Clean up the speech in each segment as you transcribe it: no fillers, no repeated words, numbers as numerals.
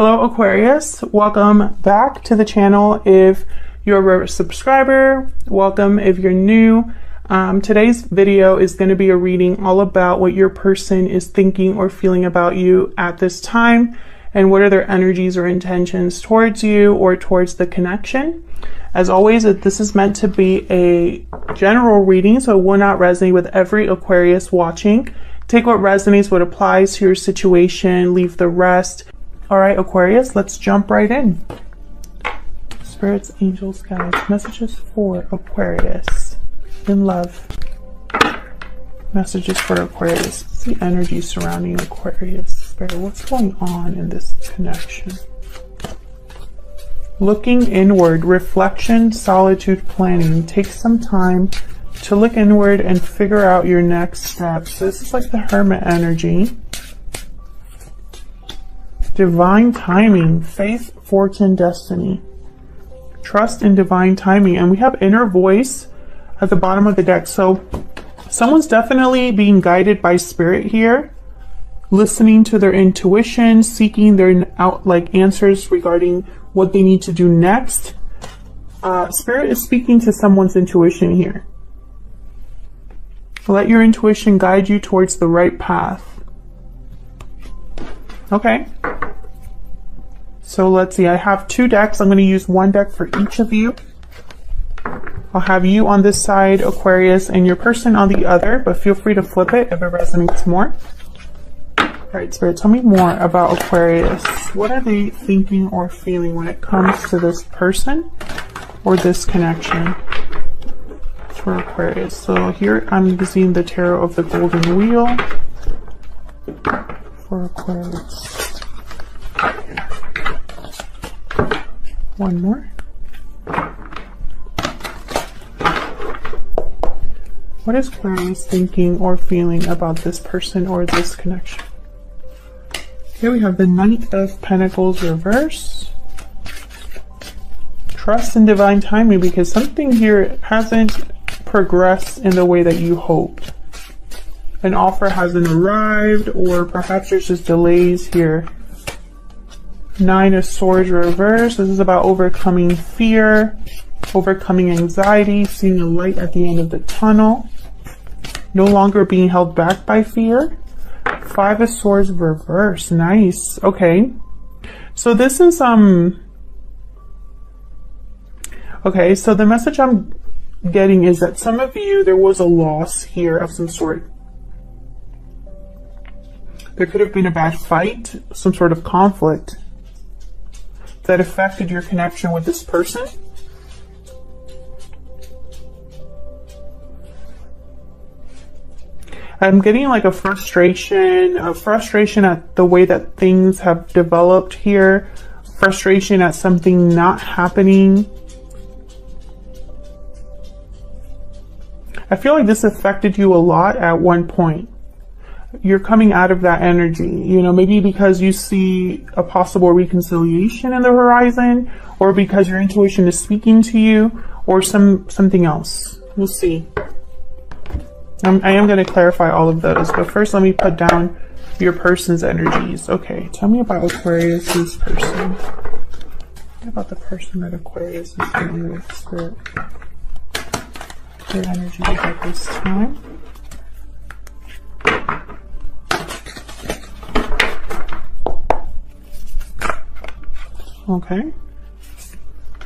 Hello Aquarius, welcome back to the channel. If you're a subscriber, welcome. If you're new, today's video is going to be a reading all about what your person is thinking or feeling about you at this time, and what are their energies or intentions towards you or towards the connection. As always, this is meant to be a general reading, so it will not resonate with every Aquarius watching. Take what resonates, what applies to your situation, leave the rest. All right, Aquarius, let's jump right in. Spirits, angels, guides, messages for Aquarius in love. Messages for Aquarius. What's the energy surrounding Aquarius? Spirit, what's going on in this connection? Looking inward, reflection, solitude, planning. Take some time to look inward and figure out your next steps. This is like the Hermit energy. Divine timing, faith, fortune, destiny. Trust in divine timing. And we have inner voice at the bottom of the deck. So someone's definitely being guided by spirit here, listening to their intuition, seeking their answers regarding what they need to do next. Spirit is speaking to someone's intuition here. Let your intuition guide you towards the right path. Okay. So let's see, I have two decks. I'm going to use one deck for each of you. I'll have you on this side, Aquarius, and your person on the other, but feel free to flip it if it resonates more. All right, Spirit, tell me more about Aquarius. What are they thinking or feeling when it comes to this person or this connection for Aquarius? So here I'm seeing the Tarot of the Golden Wheel for Aquarius. One more. What is Aquarius thinking or feeling about this person or this connection? Here we have the Knight of Pentacles reverse. Trust in divine timing, because something here hasn't progressed in the way that you hoped. An offer hasn't arrived, or perhaps there's just delays here. Nine of Swords reverse. This is about overcoming fear, overcoming anxiety, seeing a light at the end of the tunnel, no longer being held back by fear. Five of Swords reverse. Nice. Okay. So this is okay, so the message I'm getting is that some of you, there was a loss here of some sort. There could have been a bad fight, some sort of conflict that affected your connection with this person. I'm getting like a frustration at the way that things have developed here, frustration at something not happening. I feel like this affected you a lot at one point. You're coming out of that energy, you know, maybe because you see a possible reconciliation in the horizon, or because your intuition is speaking to you, or something else. We'll see. I am going to clarify all of those, but first let me put down your person's energies. Okay, tell me about Aquarius's person. What about the person that Aquarius is dealing with, Spirit? Their energies at this time. Okay,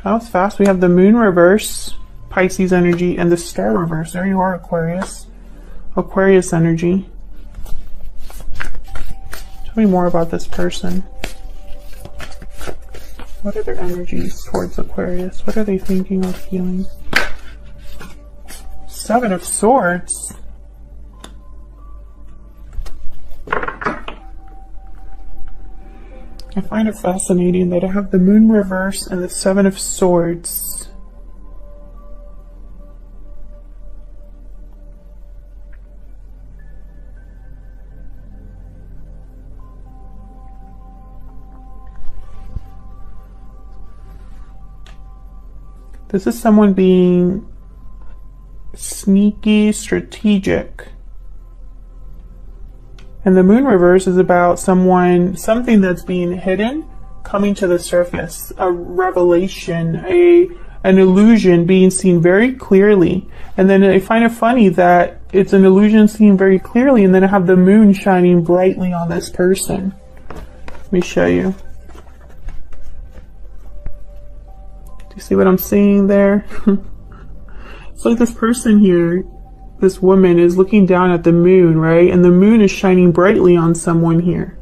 that was fast. We have the Moon reverse, Pisces energy, and the Star reverse. There you are, Aquarius. Aquarius energy. Tell me more about this person. What are their energies towards Aquarius? What are they thinking or feeling? Seven of Swords. I find it fascinating that I have the Moon reverse and the Seven of Swords. This is someone being sneaky, strategic. And the Moon reverse is about something that's being hidden, coming to the surface, a revelation, an illusion being seen very clearly. And then I find it funny that it's an illusion seen very clearly, and then I have the moon shining brightly on this person. Let me show you. Do you see what I'm seeing there? It's like this person here, this woman is looking down at the moon, right? And the moon is shining brightly on someone here.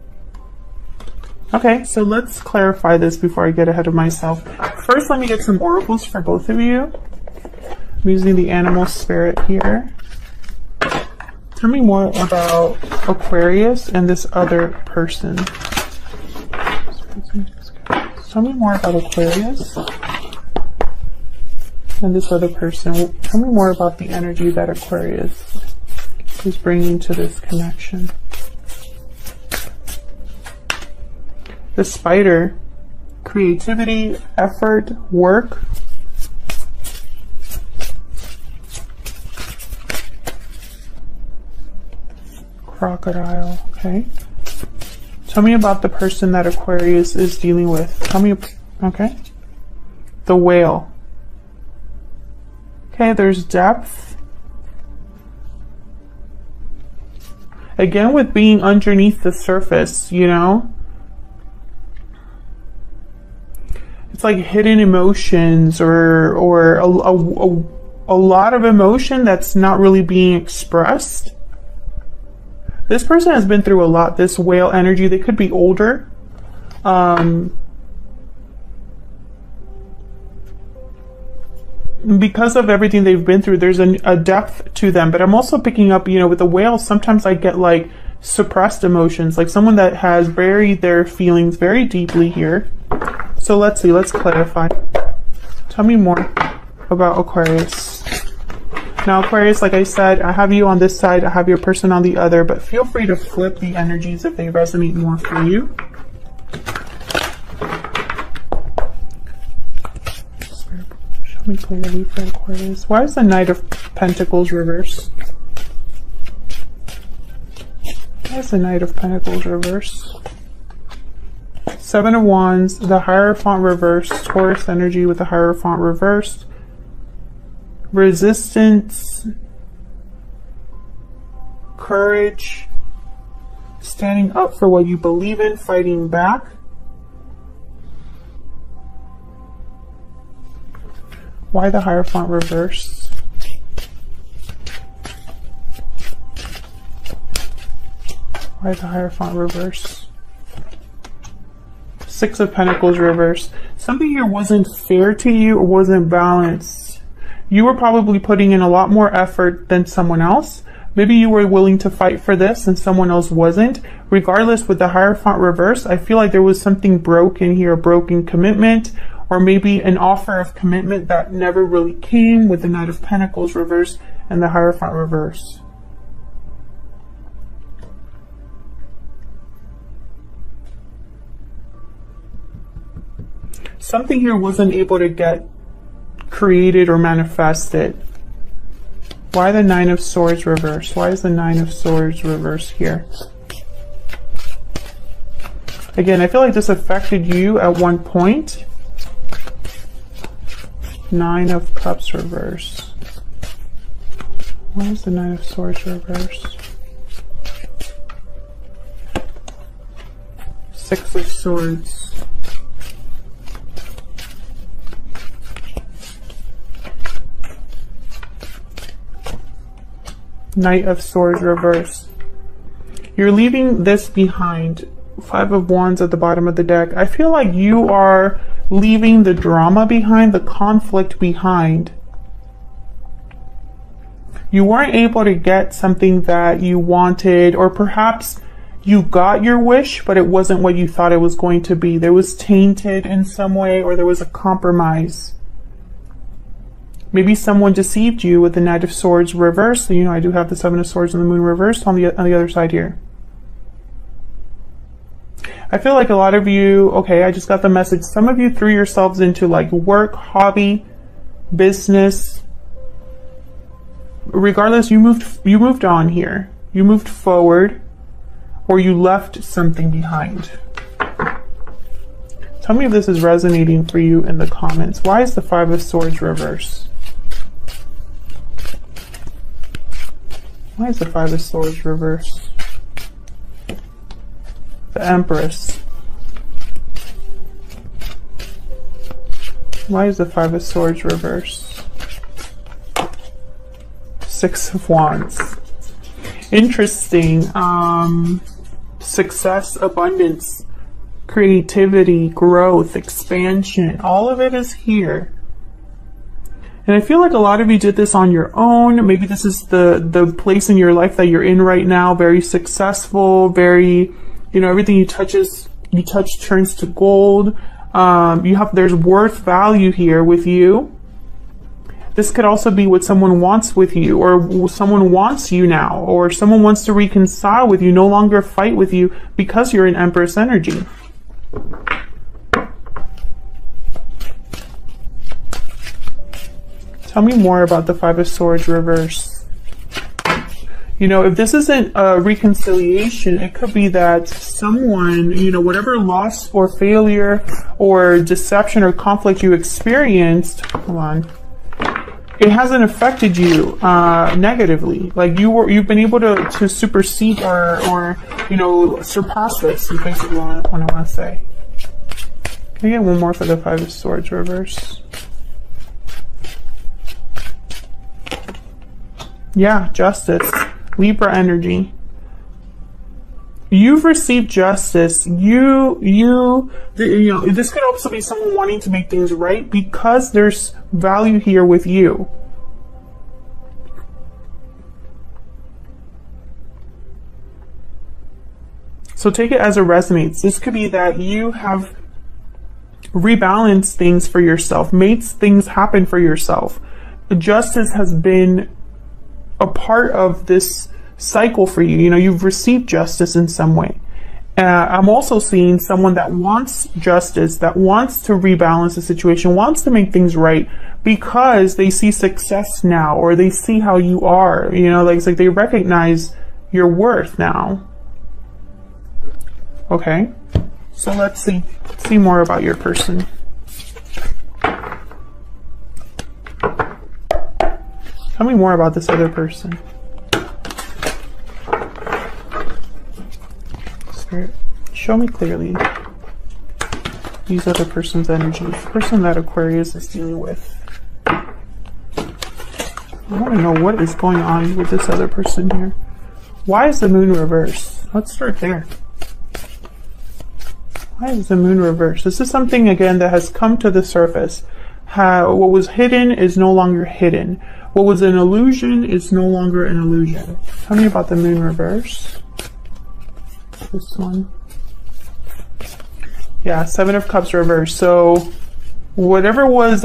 Okay, so let's clarify this before I get ahead of myself. First, let me get some oracles for both of you. I'm using the animal spirit here. Tell me more about Aquarius and this other person. Tell me more about Aquarius and this other person. Tell me more about the energy that Aquarius is bringing to this connection. The spider, creativity, effort, work. Crocodile, okay. Tell me about the person that Aquarius is dealing with. Tell me, okay. The whale. Okay, there's depth. Again, with being underneath the surface, you know. It's like hidden emotions or a lot of emotion that's not really being expressed. This person has been through a lot, this whale energy. They could be older. Because of everything they've been through, there's a depth to them. But I'm also picking up, you know, with the whale, sometimes I get like suppressed emotions, like someone that has buried their feelings very deeply here. So let's see, let's clarify. Tell me more about Aquarius. Now Aquarius, like I said, I have you on this side, I have your person on the other, but feel free to flip the energies if they resonate more for you. Show me clearly for Aquarius. Why is the Knight of Pentacles reversed? Why is the Knight of Pentacles reversed? Seven of Wands, the Hierophant reversed, Taurus energy with the Hierophant reversed. Resistance, courage, standing up for what you believe in, fighting back. Why the Hierophant reversed? Why the Hierophant reversed? Six of Pentacles reversed. Something here wasn't fair to you or wasn't balanced. You were probably putting in a lot more effort than someone else. Maybe you were willing to fight for this and someone else wasn't. Regardless, with the Hierophant reverse, I feel like there was something broken here, a broken commitment, or maybe an offer of commitment that never really came with the Knight of Pentacles reverse and the Hierophant reverse. Something here wasn't able to get created or manifested. Why the Nine of Swords reversed? Why is the Nine of Swords reversed here? Again, I feel like this affected you at one point. Nine of Cups reversed. Why is the Nine of Swords reversed? Six of Swords. Knight of Swords reverse. You're leaving this behind. Five of Wands at the bottom of the deck. I feel like you are leaving the drama behind, the conflict behind. You weren't able to get something that you wanted, or perhaps you got your wish, but it wasn't what you thought it was going to be. There was tainted in some way, or there was a compromise. Maybe someone deceived you with the Knight of Swords reversed. So, you know, I do have the Seven of Swords and the Moon reversed on the other side here. I feel like a lot of you, okay, I just got the message. Some of you threw yourselves into like work, hobby, business. Regardless, you moved on here. You moved forward, or you left something behind. Tell me if this is resonating for you in the comments. Why is the Five of Swords reversed? Why is the Five of Swords reversed? The Empress. Why is the Five of Swords reversed? Six of Wands. Interesting. Success, abundance, creativity, growth, expansion. All of it is here. And I feel like a lot of you did this on your own. Maybe this is the place in your life that you're in right now. Very successful, very, you know, everything you touch turns to gold. There's worth value here with you. This could also be what someone wants with you, or someone wants you now, or someone wants to reconcile with you, no longer fight with you because you're in Empress energy. Tell me more about the Five of Swords reverse. You know, if this isn't a reconciliation, it could be that someone, you know, whatever loss or failure or deception or conflict you experienced, hold on, it hasn't affected you negatively. Like you've been able to supersede or you know, surpass this is basically what I want to say. Can I get one more for the Five of Swords reverse? Yeah, justice. Libra energy. You've received justice. You know, this could also be someone wanting to make things right because there's value here with you. So take it as it resonates. This could be that you have rebalanced things for yourself, made things happen for yourself. Justice has been a part of this cycle for you. You know, you've received justice in some way. I'm also seeing someone that wants justice, that wants to rebalance the situation, wants to make things right because they see success now, or they see how you are, you know, like it's like they recognize your worth now. Okay, so let's see more about your person. Tell me more about this other person. Spirit, show me clearly these other person's energies. The person that Aquarius is dealing with. I want to know what is going on with this other person here. Why is the moon reversed? Let's start there. Why is the moon reversed? This is something, again, that has come to the surface. What was hidden is no longer hidden. What was an illusion is no longer an illusion. Tell me about the moon reverse. This one. Yeah, Seven of Cups reverse. So whatever was,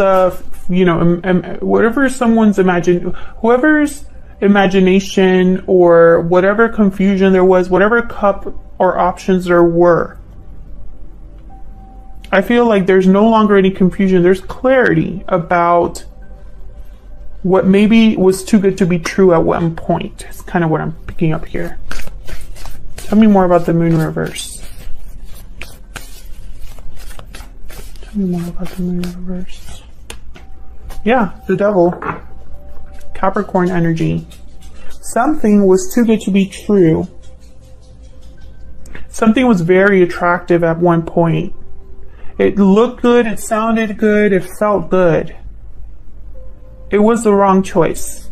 you know, whatever someone's whoever's imagination or whatever confusion there was, whatever cup or options there were, I feel like there's no longer any confusion. There's clarity about what maybe was too good to be true at one point. It's kind of what I'm picking up here. Tell me more about the moon reverse. Tell me more about the moon reverse. Yeah, the devil. Capricorn energy. Something was too good to be true. Something was very attractive at one point. It looked good, it sounded good, it felt good. It was the wrong choice.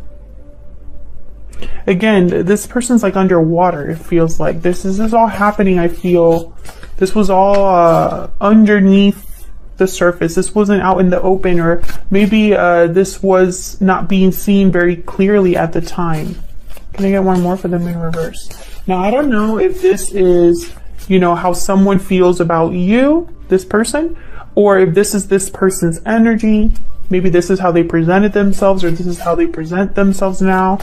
Again, this person's like underwater, it feels like. This is all happening, I feel. This was all underneath the surface. This wasn't out in the open, or maybe this was not being seen very clearly at the time. Can I get one more for the moon reverse? Now, I don't know if this is, you know, how someone feels about you, this person, or if this is this person's energy. Maybe this is how they presented themselves, or this is how they present themselves now.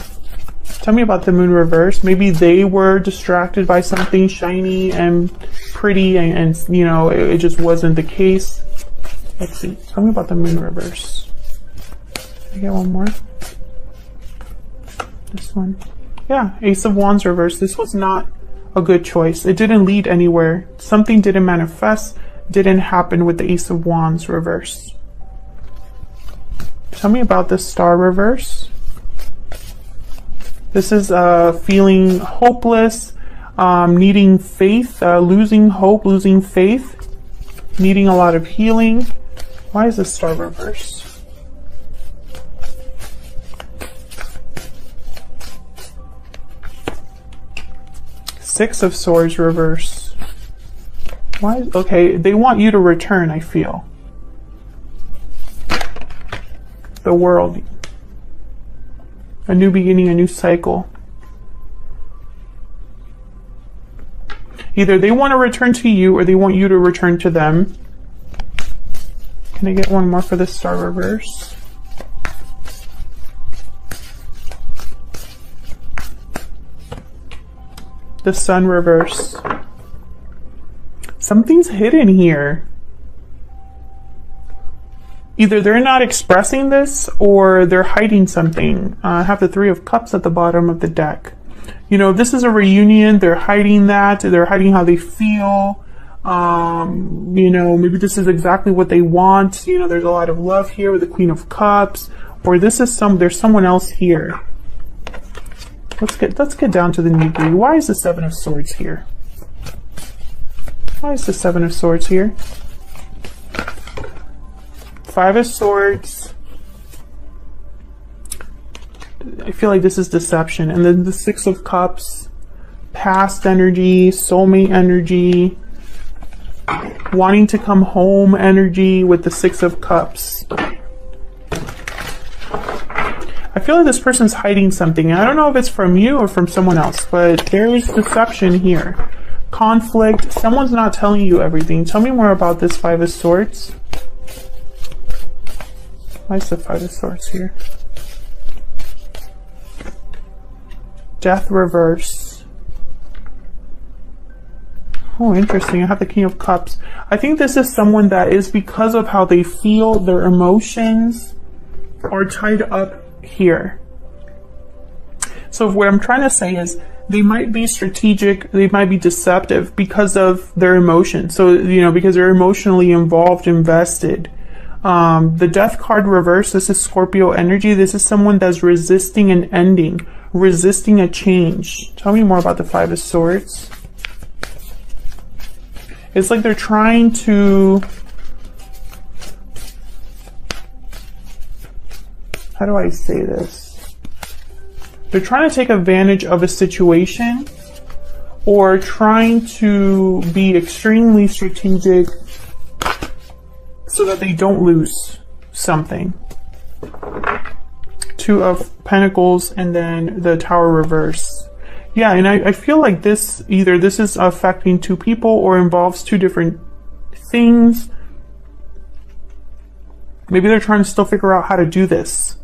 Tell me about the moon reverse. Maybe they were distracted by something shiny and pretty, and you know, it just wasn't the case. Let's see. Tell me about the moon reverse. Can I get one more? This one. Yeah, Ace of Wands reverse. This was not a good choice. It didn't lead anywhere. Something didn't manifest. didn't happen with the Ace of Wands reverse. Tell me about the Star reverse. This is feeling hopeless, needing faith, losing hope, losing faith, needing a lot of healing. Why is the Star reverse? Six of Swords reverse. Why? Okay, they want you to return, I feel. The World. A new beginning, a new cycle. Either they want to return to you or they want you to return to them. Can I get one more for the Star reverse? The Sun reverse. Something's hidden here. Either they're not expressing this or they're hiding something. I have the Three of Cups at the bottom of the deck. You know, this is a reunion. They're hiding that. They're hiding how they feel. You know, maybe this is exactly what they want. You know, there's a lot of love here with the Queen of Cups. Or this is there's someone else here. Let's get down to the nitty-gritty. Why is the Seven of Swords here? Why is the Seven of Swords here? Five of Swords. I feel like this is deception. And then the Six of Cups. Past energy, soulmate energy. Wanting to come home energy with the Six of Cups. I feel like this person's hiding something. I don't know if it's from you or from someone else, but there is deception here. Conflict. Someone's not telling you everything. Tell me more about this Five of Swords. Why is the Five of Swords here? Death reverse. Oh, interesting. I have the King of Cups. I think this is someone that is, because of how they feel, their emotions are tied up here. So what I'm trying to say is they might be strategic, they might be deceptive because of their emotions. So, you know, because they're emotionally involved, invested. The Death card reverse, this is Scorpio energy. This is someone that's resisting an ending, resisting a change. Tell me more about the Five of Swords. It's like they're trying to... How do I say this? They're trying to take advantage of a situation or trying to be extremely strategic so that they don't lose something. Two of Pentacles and then the Tower reverse. Yeah, and I feel like this, either this is affecting two people or involves two different things. Maybe they're trying to still figure out how to do this.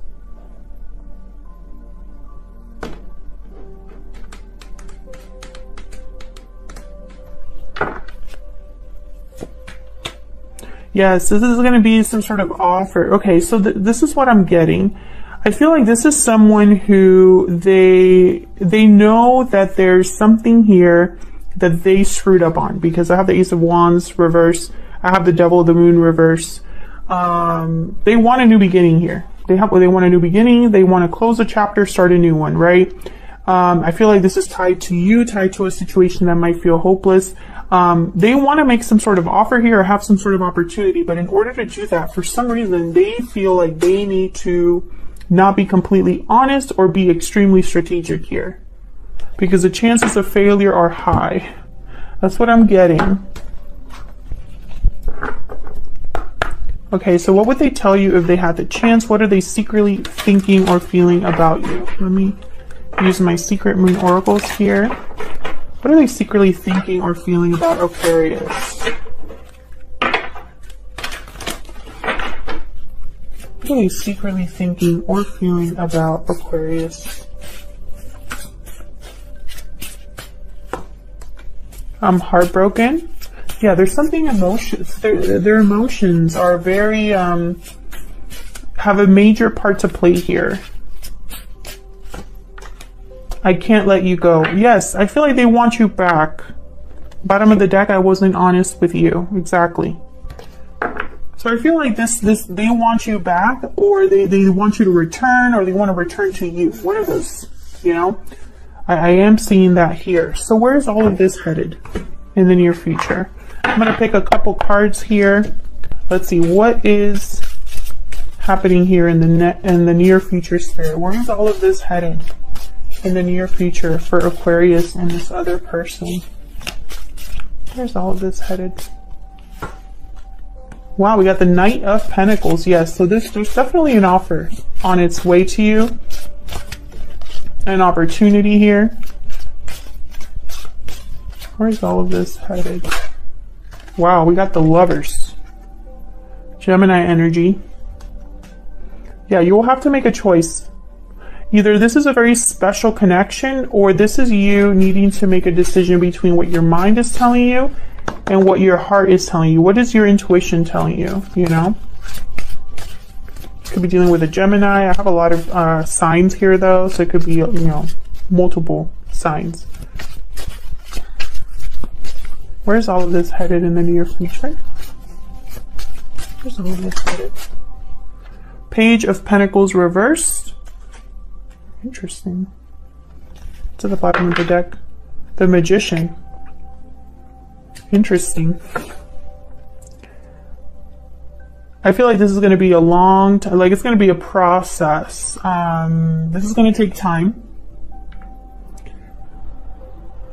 Yes, this is going to be some sort of offer. Okay, so this is what I'm getting. I feel like this is someone who they know that there's something here that they screwed up on, because I have the Ace of Wands reverse. I have the Devil of the Moon reverse. They want a new beginning here. They want a new beginning. They want to close a chapter, start a new one, right? I feel like this is tied to you, tied to a situation that might feel hopeless. They want to make some sort of offer here or have some sort of opportunity, but in order to do that, for some reason, they feel like they need to not be completely honest or be extremely strategic here, because the chances of failure are high. That's what I'm getting. Okay, so what would they tell you if they had the chance? What are they secretly thinking or feeling about you? Let me use my secret moon oracles here. What are they secretly thinking or feeling about Aquarius? What are they secretly thinking or feeling about Aquarius? I'm heartbroken. Yeah, there's something emotions. Their emotions are very, have a major part to play here. I can't let you go. Yes, I feel like they want you back. Bottom of the deck, I wasn't honest with you. Exactly. So I feel like they want you back, or they want you to return, or they want to return to you. One of those, you know? I am seeing that here. So where's all of this headed in the near future? I'm going to pick a couple cards here. Let's see, what is happening here in the near future, Spirit? Where is all of this headed in the near future for Aquarius and this other person? Where's all of this headed? Wow, we got the Knight of Pentacles. Yes, so there's definitely an offer on its way to you. An opportunity here. Where's all of this headed? Wow, we got the Lovers. Gemini energy. Yeah, you will have to make a choice. Either this is a very special connection, or this is you needing to make a decision between what your mind is telling you and what your heart is telling you. What is your intuition telling you, you know? Could be dealing with a Gemini. I have a lot of signs here, though, so it could be, you know, multiple signs. Where's all of this headed in the near future? Where's all of this headed? Page of Pentacles reversed. Interesting. To the bottom of the deck. The Magician. Interesting. I feel like this is going to be a long time, like it's going to be a process. This is going to take time.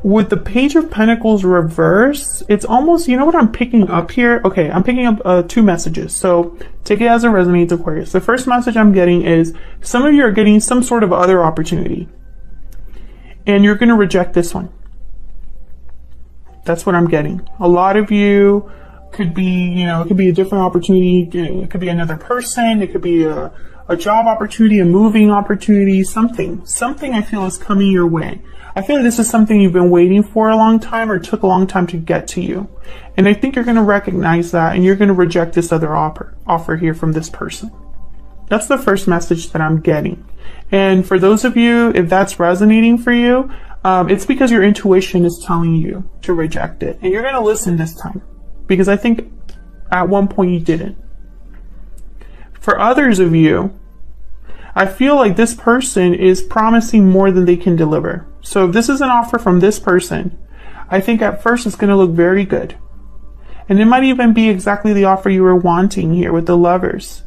With the Page of Pentacles reverse, it's almost, you know what I'm picking up here? Okay, I'm picking up 2 messages. So take it as it resonates, Aquarius. The first message I'm getting is some of you are getting some sort of other opportunity, and you're going to reject this one. That's what I'm getting. A lot of you could be, you know, it could be a different opportunity. It could be another person. It could be a job opportunity, a moving opportunity, something I feel is coming your way. I feel like this is something you've been waiting for a long time, or took a long time to get to you. And I think you're going to recognize that, and you're going to reject this other offer here from this person. That's the first message that I'm getting. And for those of you, if that's resonating for you, it's because your intuition is telling you to reject it. And you're going to listen this time, because I think at one point you didn't. For others of you, I feel like this person is promising more than they can deliver. So if this is an offer from this person, I think at first it's going to look very good. And it might even be exactly the offer you were wanting here with the Lovers.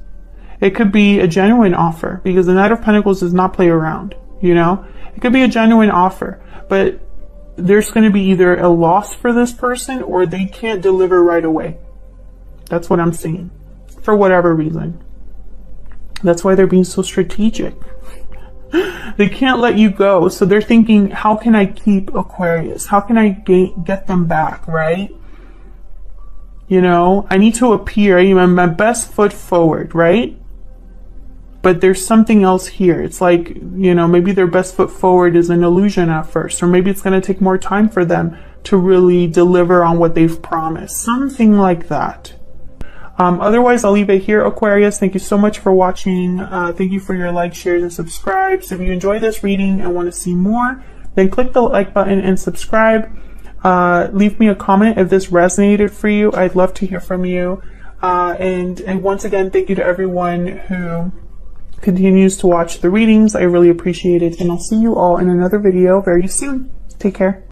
It could be a genuine offer, because the Knight of Pentacles does not play around, you know? It could be a genuine offer, but there's going to be either a loss for this person, or they can't deliver right away. That's what I'm seeing, for whatever reason. That's why they're being so strategic. They can't let you go. So they're thinking, how can I keep Aquarius? How can I get them back, right? You know, I need to appear, you know, my best foot forward, right? But there's something else here. It's like, you know, maybe their best foot forward is an illusion at first, or maybe it's going to take more time for them to really deliver on what they've promised. Something like that. Otherwise, I'll leave it here, Aquarius. Thank you so much for watching. Thank you for your likes, shares, and subscribes. If you enjoy this reading and want to see more, then click the like button and subscribe. Leave me a comment if this resonated for you. I'd love to hear from you. And once again, thank you to everyone who continues to watch the readings. I really appreciate it. And I'll see you all in another video very soon. Take care.